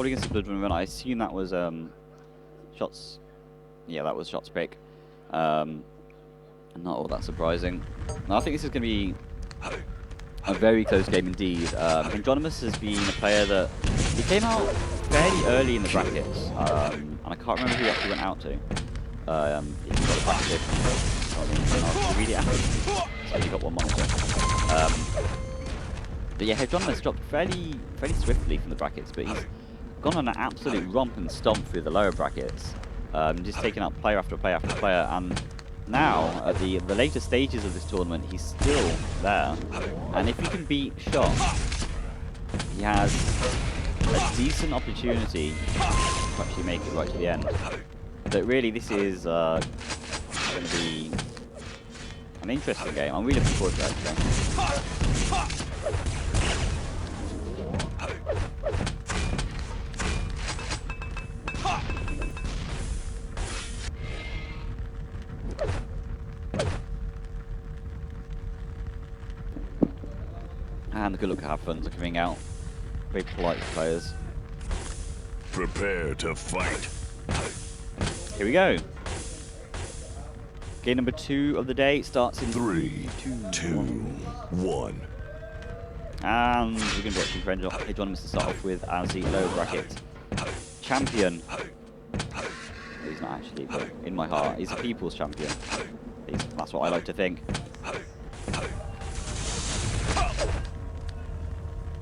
scored against the Blood Run. I assume that was shots. Yeah, that was shots break. Not all that surprising. No, I think this is going to be a very close game indeed. Hendronimus has been a player that he came out fairly early in the brackets, and I can't remember who he actually went out to. He got a bracket. I'll read it after. So you got one monitor. But yeah, Hendronimus dropped fairly swiftly from the brackets, but he's gone on an absolute romp and stomp through the lower brackets, just taking out player after player after player, and now at the later stages of this tournament, he's still there. And if he can beat Shot, he has a decent opportunity to actually make it right to the end. But really, this is going to be an interesting game. I'm really looking forward to it, actually. And the good look have fun are coming out. Very polite players. Prepare to fight. Here we go. Game number 2 of the day starts in 3, 2, 1. And we're going to be watching Hendronimus to start off with as the lower bracket champion. He's not actually, but in my heart, he's a people's champion. That's what I like to think.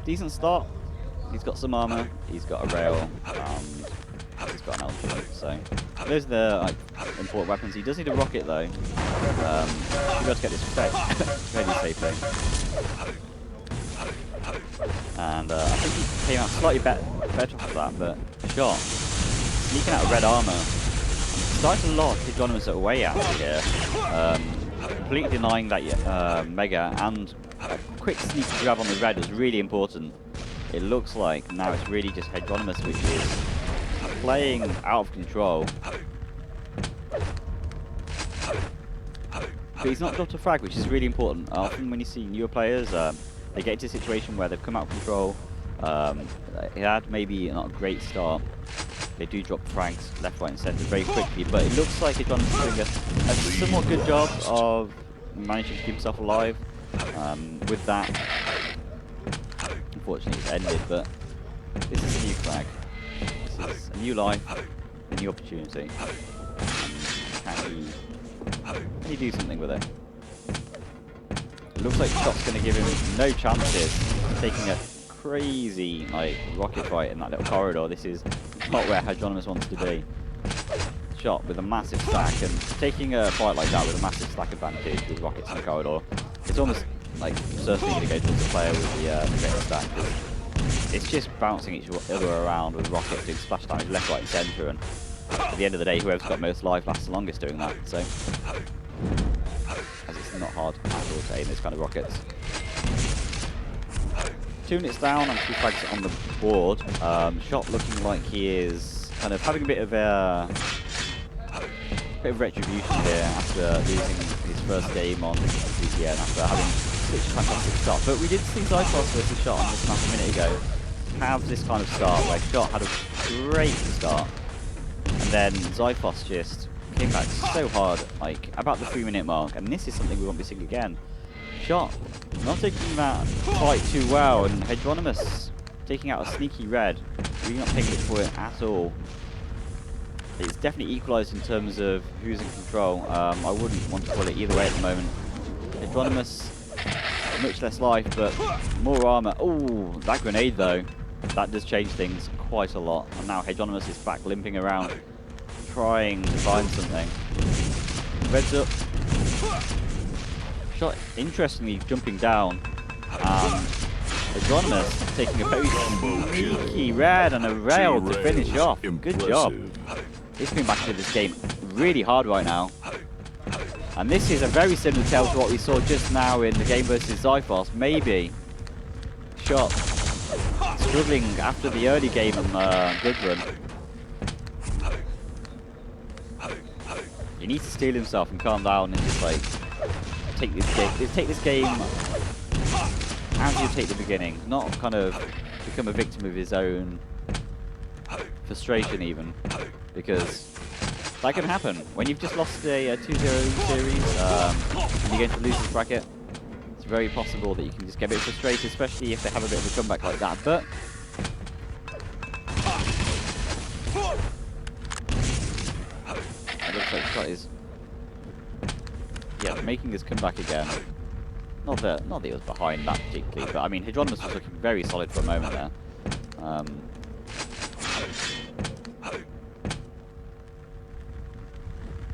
Decent start. He's got some armor, he's got a rail, and he's got an ultimate. So those are the important weapons. He does need a rocket though. Should be able to get this fairly safely. And I think he came out slightly better off that, but Shot sneaking out of red armor. Starting to lock Hendronimus away out of here. Completely denying that Mega, and a quick sneak grab on the red was really important. It looks like now it's really just Hendronimus which is playing out of control. But he's not dropped a frag, which is really important. Often when you see newer players, they get into a situation where they've come out of control. It had maybe not a great start. They do drop frags left, right and centre very quickly, but it looks like Hendronimus is doing a somewhat good job of managing to keep himself alive. With that, unfortunately it's ended, but this is a new flag. This is a new life, a new opportunity. Can he do something with it? It looks like Shot's going to give him no chances, taking a crazy rocket fight in that little corridor. This is not where Hendronimus wants to be. Shot with a massive stack, and taking a fight like that with a massive stack advantage with rockets in the corridor, it's almost like certainly going to go towards the player with the greater stack. It's just bouncing each other around with rockets doing splash damage left, right and centre, and at the end of the day whoever's got most life lasts the longest doing that. So as it's not hard at all to aim those kind of rockets. 2 minutes down and 2 frags on the board. Shot looking like he is kind of having a bit of retribution here after losing his first game on GTN after having such a fantastic start. But we did see Zyphos versus Shot on this map a minute ago have this kind of start where Shot had a great start, and then Zyphos just came back so hard, like about the 3-minute mark, and this is something we won't be seeing again. Shot not taking that fight too well, and Hendronimus taking out a sneaky red, really not paying much for it at all. It's definitely equalised in terms of who's in control. I wouldn't want to call it either way at the moment. Hendronimus, much less life, but more armour. Oh, that grenade though, that does change things quite a lot. And now Hendronimus is back limping around, trying to find something. Red's up. Shot, interestingly, jumping down. And Hendronimus taking a very sneaky red and a rail to finish off. Good job. He's coming back into this game really hard right now. And this is a very similar tale to what we saw just now in the game versus Zyphos. Maybe Shot struggling after the early game on Good Run. He needs to steel himself and calm down and just take this game as you take the beginning, not kind of become a victim of his own frustration even, because that can happen. When you've just lost a 2-0 series, and you get into the losers bracket, it's very possible that you can just get a bit frustrated, especially if they have a bit of a comeback like that. But it looks like Scott is, yeah, making his comeback again. Not that he was behind that particularly, but I mean, Hendronimus was looking very solid for a moment there.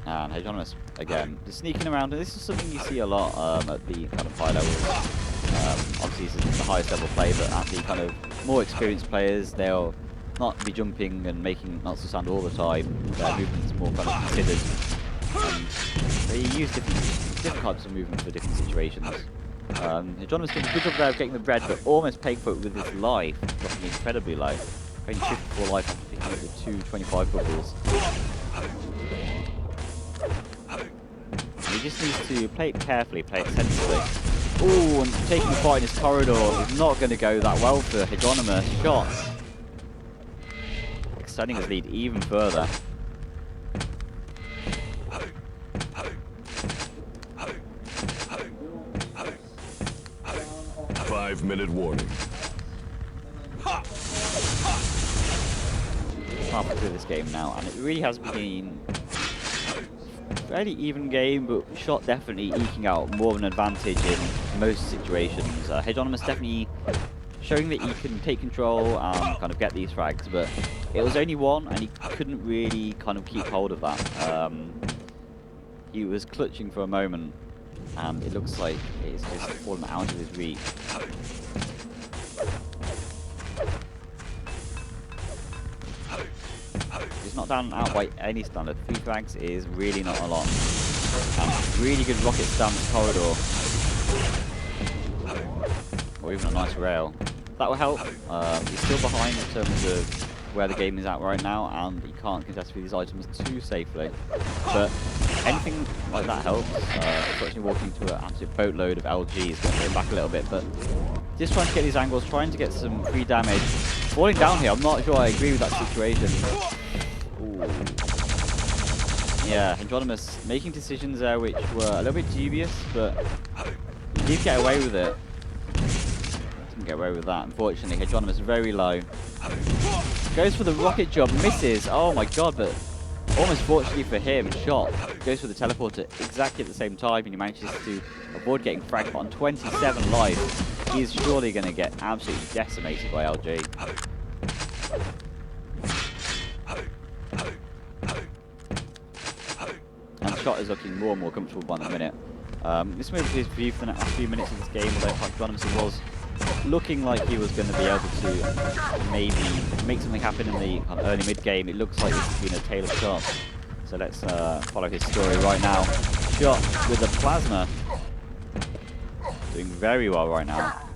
And Hendronimus, again, just sneaking around. And this is something you see a lot at the kind of high levels. Obviously, this isn't the highest level play, but at the kind of more experienced players, they'll not be jumping and making not so sound all the time. Their movements more kind of considered. And they use different types of movement for different situations. Hendronimus did a good job there of getting the red, but almost paying for it with his life, dropping incredibly low. Only 54 life after picking up the 225 bubbles. He just needs to play it carefully, play it sensibly. Ooh, and taking the fight in his corridor is not going to go that well for Hendronimus. Shot extending his lead even further. Five-minute warning. Halfway through this game now, and it really has been a fairly even game, but Shot definitely eking out more of an advantage in most situations. Hendronimus definitely showing that he can take control and kind of get these frags, but it was only one, and he couldn't really kind of keep hold of that. He was clutching for a moment, and it looks like it's just fallen out of his reach. He's not down out by any standard. 3 frags is really not a lot. And really good rocket stance corridor. Or even a nice rail. That will help. He's still behind in terms of where the game is at right now, and he can't contest with these items too safely. But anything like that helps. Unfortunately, walking into an absolute boatload of LG is going to get him back a little bit, but just trying to get these angles, trying to get some free damage. Falling down here, I'm not sure I agree with that situation. Ooh. Yeah, Hendronimus making decisions there which were a little bit dubious, but he did get away with it. Didn't get away with that, unfortunately. Hendronimus very low. Goes for the rocket jump, misses. Oh my god, but almost fortunately for him, Shot goes for the teleporter exactly at the same time, and he manages to avoid getting fragged on 27 life. He's surely going to get absolutely decimated by LG. And Shot is looking more and more comfortable by the minute. This moved his view for the next few minutes of this game, although Hendronimus was looking like he was going to be able to maybe make something happen in the kind of early mid-game. It looks like this has been a tale of shots. So let's follow his story right now. Shot with a plasma. Doing very well right now.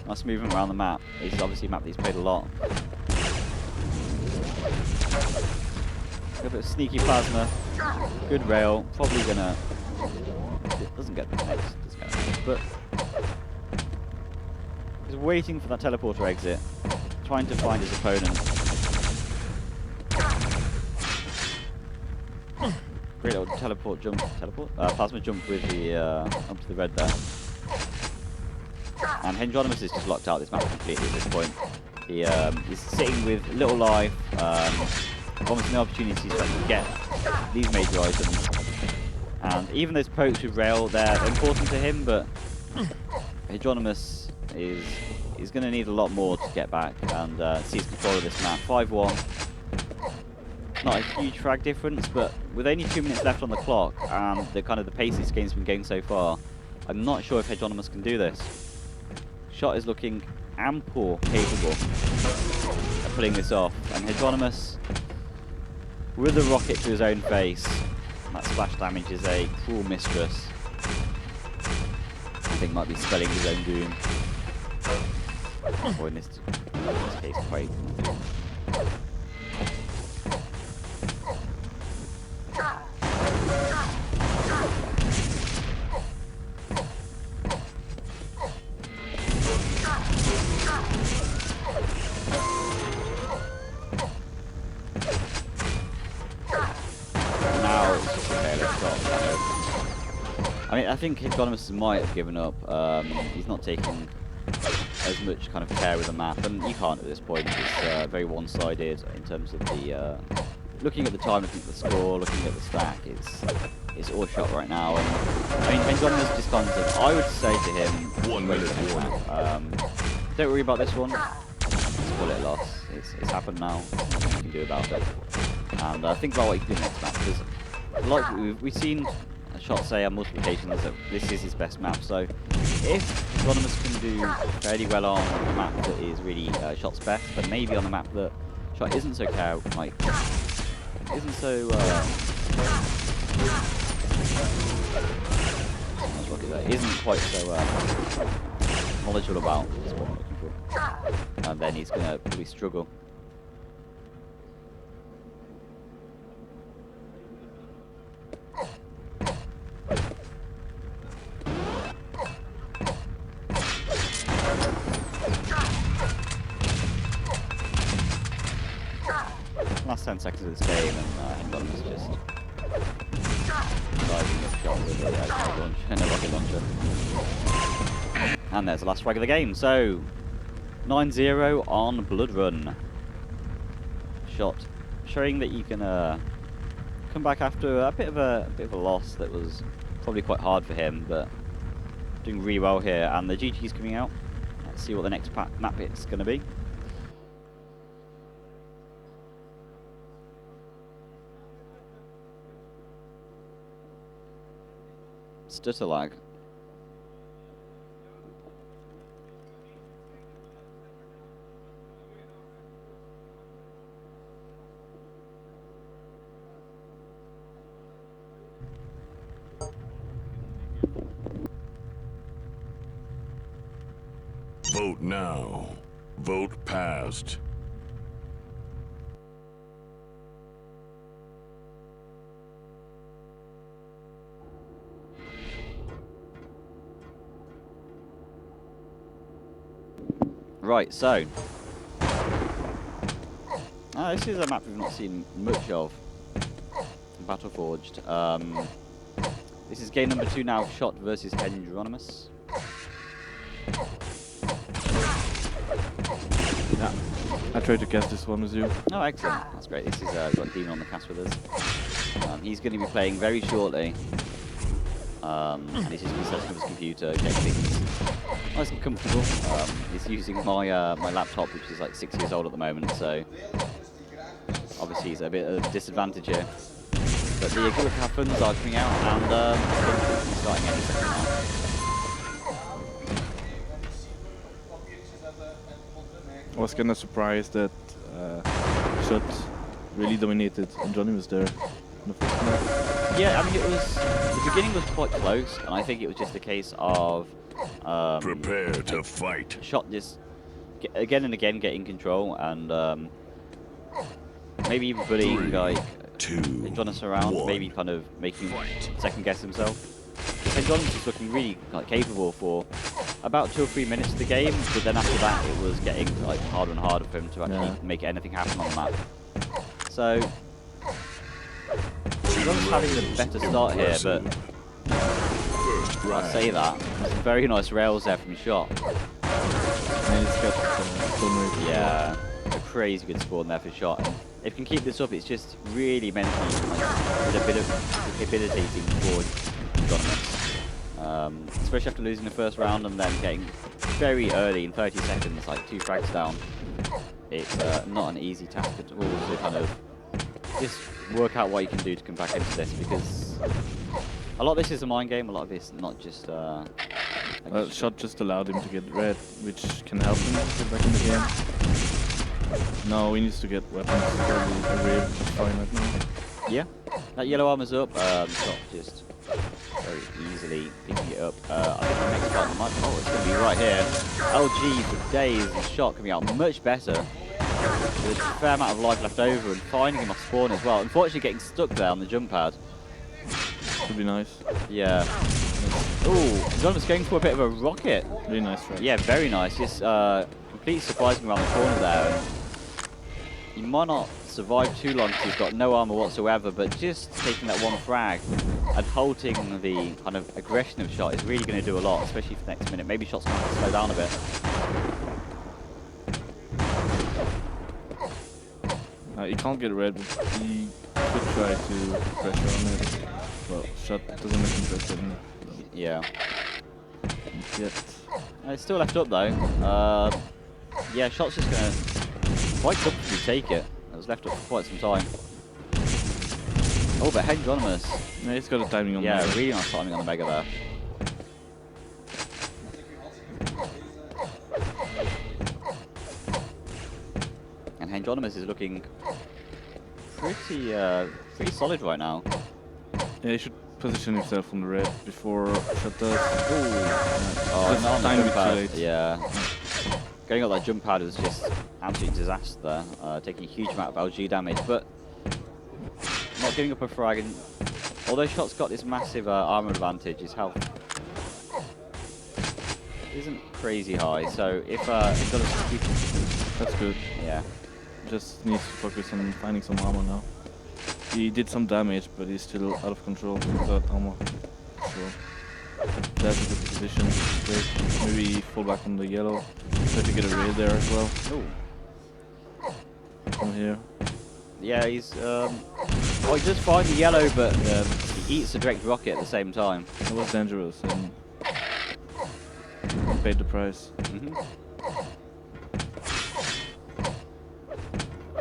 Nice movement around the map. This is obviously a map that he's played a lot. A bit of sneaky plasma. Good rail. Probably gonna... It doesn't get the next, but he's waiting for that teleporter exit, trying to find his opponent. Great little plasma jump with the onto the red there. And Hendronimus is just locked out this map completely at this point. He's sitting with little life, almost no opportunities to actually get these major items. And even those pokes with rail, they're important to him, but Hendronimus is going to need a lot more to get back and seize control of this map. 5-1. Not a huge frag difference, but with only 2 minutes left on the clock and the kind of the pace this game's been going so far, I'm not sure if Hendronimus can do this. Shot is looking ample capable of pulling this off, and Hendronimus with a rocket to his own face. That splash damage is a cruel mistress. I think might be spelling his own doom. Or in this case, Quake. mean, I think Hendronimus might have given up. He's not taking as much kind of care with the map, and you can't at this point. It's very one-sided in terms of the looking at the time, looking at the score, looking at the stack. It's all shot right now. And I mean, Hendronimus just kind of, I would say to him, 1 minute warning. don't worry about this one. Just call it a loss. It's happened now. There's nothing you can do about it. And think about what you can do next map, because like we've seen Shot say on multiple occasions that this is his best map. So if Hendronimus can do fairly well on a map that is really Shot's best, but maybe on a map that Shot isn't so isn't quite so knowledgeable about, is what I'm looking for. And then he's going to probably struggle. Last 10 seconds of this game, and Hendronimus just diving up shot with a rocket launcher. And there's the last frag of the game. So 9-0 on Blood Run. Shot showing that you can come back after a bit of a loss that was probably quite hard for him, but doing really well here. And the GG's coming out. Let's see what the next map is going to be. Stutter lag. Vote now. Vote passed. Right, so this is a map we've not seen much of in Battleforged. This is game number 2 now, Shot versus Hendronimus. Yeah, I tried to guess this one with you. Oh, excellent. That's great. This is we've got Demon on the cast with us. He's going to be playing very shortly. And he's just been setting up his computer, getting things nice and comfortable. He's using my my laptop, which is like 6 years old at the moment, so obviously he's at a bit of a disadvantage here. But the Gullick Happens are coming out, and starting any second now. I was kind of surprised that Shot really dominated Hendronimus there in the first map. Yeah, I mean, the beginning was quite close, and I think it was just a case of Prepare to fight. Shot just again and again getting control, and maybe even bullying like Hendronimus around, maybe kind of making second guess himself. Hendronimus was looking really capable for about 2 or 3 minutes of the game, but then after that it was getting like harder and harder for him to actually make anything happen on the map. So Hendronimus having a better start here, but I say that. There's some very nice rails there from Shot. And he's got yeah, a crazy good spawn there for Shot. And if you can keep this up, it's just really mentally debilitating for Hendronimus. Especially after losing the first round and then getting very early in 30 seconds, like 2 frags down. It's not an easy task at all to kind of just work out what you can do to come back into this, because a lot of this is a mind game, a lot of this not just Shot just allowed him to get red, which can help him get back in the game. Now he needs to get weapons, probably a fine right now. Yeah, that yellow armor's up, Shot just very easily picking it up. I think the next fight might, it's going to be right here. LG for days, and Shot coming out much better, with a fair amount of life left over, and finding him off spawn as well. Unfortunately getting stuck there on the jump pad. Could be nice. Yeah. Ooh, Hendronimus going for a bit of a rocket. Really nice try. Yeah, very nice. Just completely surprising around the corner there. And you might not survive too long because he's got no armor whatsoever, but just taking that one frag and halting the kind of aggression of Shot is really going to do a lot, especially for the next minute. Maybe Shot's going to have to slow down a bit. He can't get red, but he could try to put pressure on it. Well, Shot doesn't look interested in it. So. Yeah. Yet. It's still left up though. Yeah, Shot's just going to quite comfortably take it. It was left up for quite some time. Oh, but Hendronimus. Yeah, he's got a timing on the Mega. Yeah, really nice timing on the Mega there. And Hendronimus is looking pretty solid right now. Yeah, he should position himself on the red before Shot does. Oh, no, on the jump pad. late. Yeah. Going up that jump pad was just absolute disaster there, taking a huge amount of LG damage, but not giving up a frag. And although Shot's got this massive armor advantage, his health isn't crazy high. So if he's got to keep, That's good. yeah, Just needs to focus on finding some armor now. He did some damage, but he's still out of control without armor. Sure. That's a good position. Great. Maybe fall back on the yellow. Try to get a raid there as well. ooh, From here. yeah, he's oh, he does find the yellow, but he eats a direct rocket at the same time. It was dangerous and he paid the price.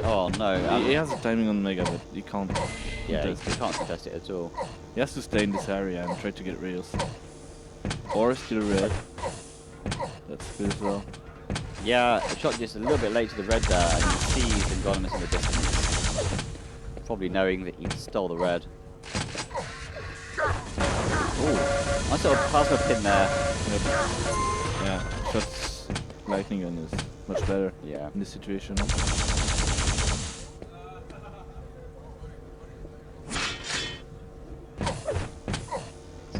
Oh no, He has a timing on Mega, but he can't. yeah, contest he it. can't contest it at all. He has to stay in this area and try to get rails. Or steal red. That's good as well. Yeah, Shot just a little bit late to the red there, and he sees Hendronimus in the distance. Probably knowing that he stole the red. Ooh, nice little plasma pin there. Yeah, Shot's lightning gun is much better Yeah. in this situation.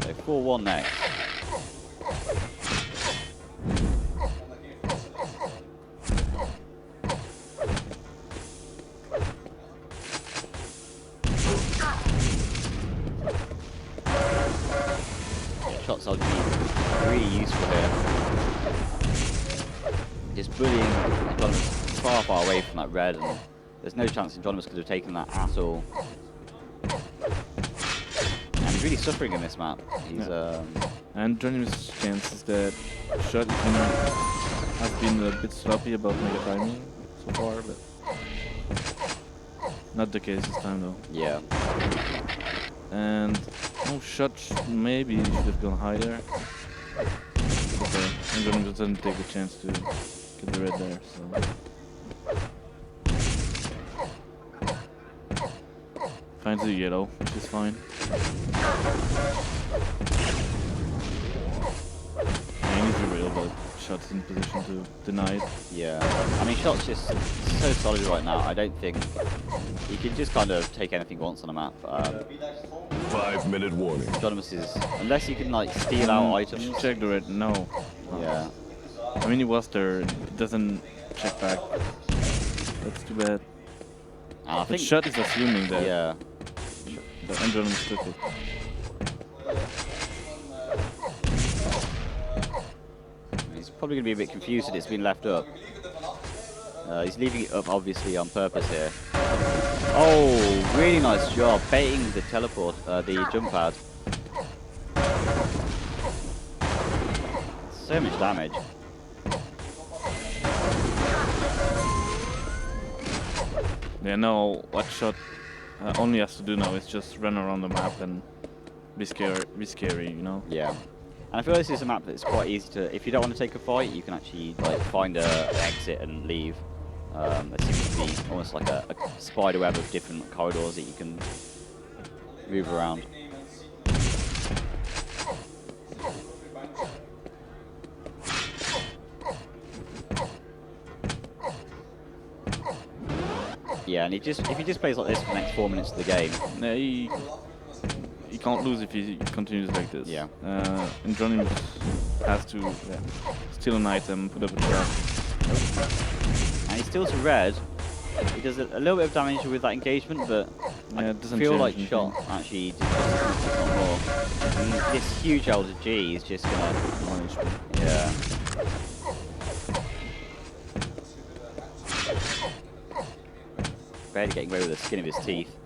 So 4-1 next. Shots are really useful here. Just bullying Hendronimus far away from that red, and there's no chance Hendronimus could have taken that at all. And he's really suffering in this map. He's And Hendronimus' chance is that Shot has been a bit sloppy about Mega timing so far, but not the case this time though. yeah. And no Shot maybe should have gone higher. Okay, Hendronimus doesn't take the chance to get the red there, so. Finds the yellow, which is fine. Yeah, he needs a rail, but Shot's in position to deny it. Yeah, I mean, Shot's just so solid right now. I don't think he can just kind of take anything he wants on a map. 5-minute warning. Hendronimus is, unless he can like steal out items. Check the red, no. Yeah, I mean, he was there, it doesn't check back. That's too bad. and I But think Shot is assuming that yeah, the Hendronimus took it. he's probably going to be a bit confused that it's been left up. He's leaving it up obviously on purpose here. Oh, really nice job baiting the teleport, the jump pad. So much damage. Yeah, no, what Shot only has to do now is just run around the map and be scary, you know? Yeah. And I feel this is a map that's quite easy to, if you don't want to take a fight, you can actually like find an exit and leave. There seems to be almost like a spider web of different corridors that you can move around. Yeah, and if he just plays like this for the next 4 minutes of the game. Yeah, he can't lose if he continues like this. Yeah. Hendronimus has to steal an item, put up a trap. And he steals a red, he does a little bit of damage with that engagement, but Yeah, I it doesn't feel change like anything. Shot actually did just as much, if not more. And this huge Elder G is just gonna, 1 HP. yeah. Barely getting away with the skin of his teeth.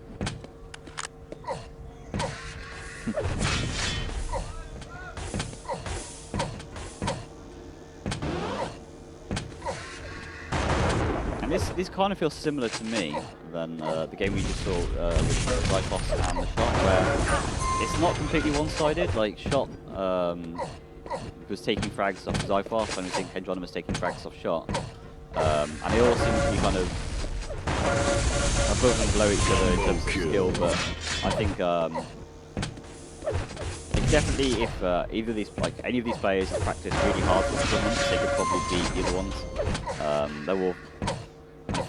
And this kind of feels similar to me than the game we just saw with Zyphos and the Shot, where it's not completely one-sided. Like Shot was taking frags off Zyphos, and we think Hendronimus taking frags off Shot, and they all seem to be kind of above and below each other in terms of skill. But I think definitely if either of these, like any of these players have practiced really hard for the tournament, they could probably beat the other ones. They're all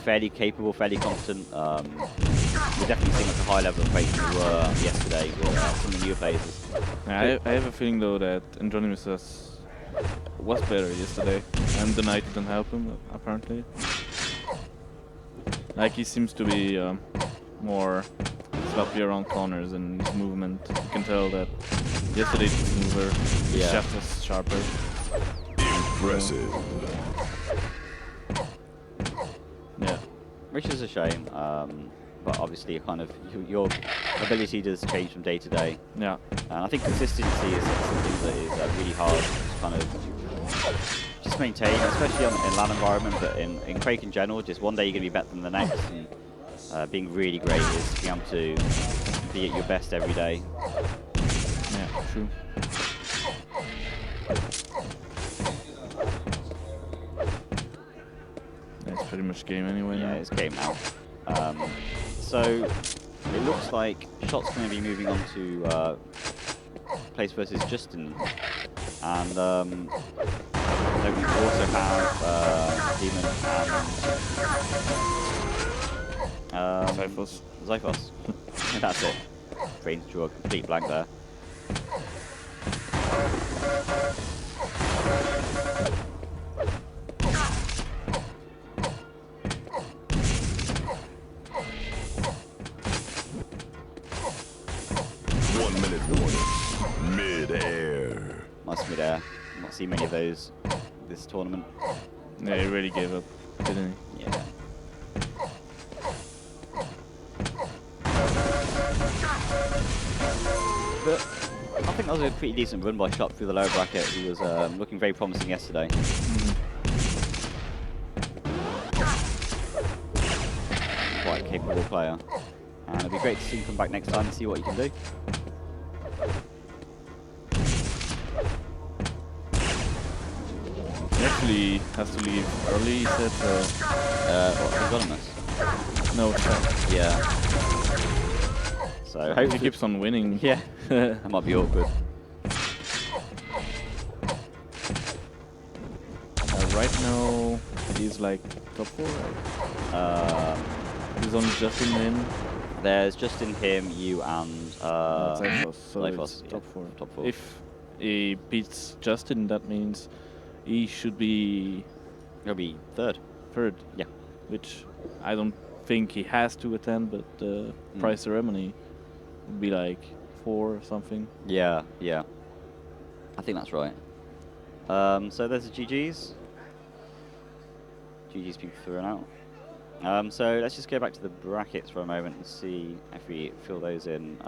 fairly capable, fairly competent. We're definitely seeing like a high level of Quake than we were yesterday with some of the newer phases. Yeah, I have a feeling though that Hendronimus was better yesterday, and the night didn't help him apparently. Like he seems to be more sloppy around corners and his movement. You can tell that yesterday he was smoother, his shaft was sharper. Impressive. Yeah, which is a shame. But obviously, kind of your ability does change from day to day. Yeah. And I think consistency is something that is really hard to kind of just maintain, especially in LAN environment, but in Quake in general. Just one day you're going to be better than the next, and being really great is being able to be at your best every day. Yeah, true. It's pretty much game anyway. Yeah, now. it's game now. So it looks like Shot's going to be moving on to Place versus Justin, and then we also have Demon and Zyphos. That's it. Brain drew a complete blank there. Mid-air. Nice mid-air. Not seen many of those this tournament. Yeah, he really gave up, didn't he? Yeah. But I think that was a pretty decent run by Shot through the lower bracket. He was looking very promising yesterday. Quite a capable player. And it'd be great to see him come back next time and see what he can do. He actually has to leave early, he said, so... Hendronimus? No, Shot. Yeah. So If he hopefully keeps on winning. Yeah, that might be awkward. Right now, he's like top 4, right? There's only Justin him. There's Justin, him, you, and Zyphos, so Zyphos, it's top 4. Top 4. If he beats Justin, that means he should be He'll be third. Yeah. Which I don't think he has to attend, but the prize ceremony would be like 4 or something. Yeah, yeah. I think that's right. So there's the GGs. GG's been thrown out. So let's just go back to the brackets for a moment and see if we fill those in.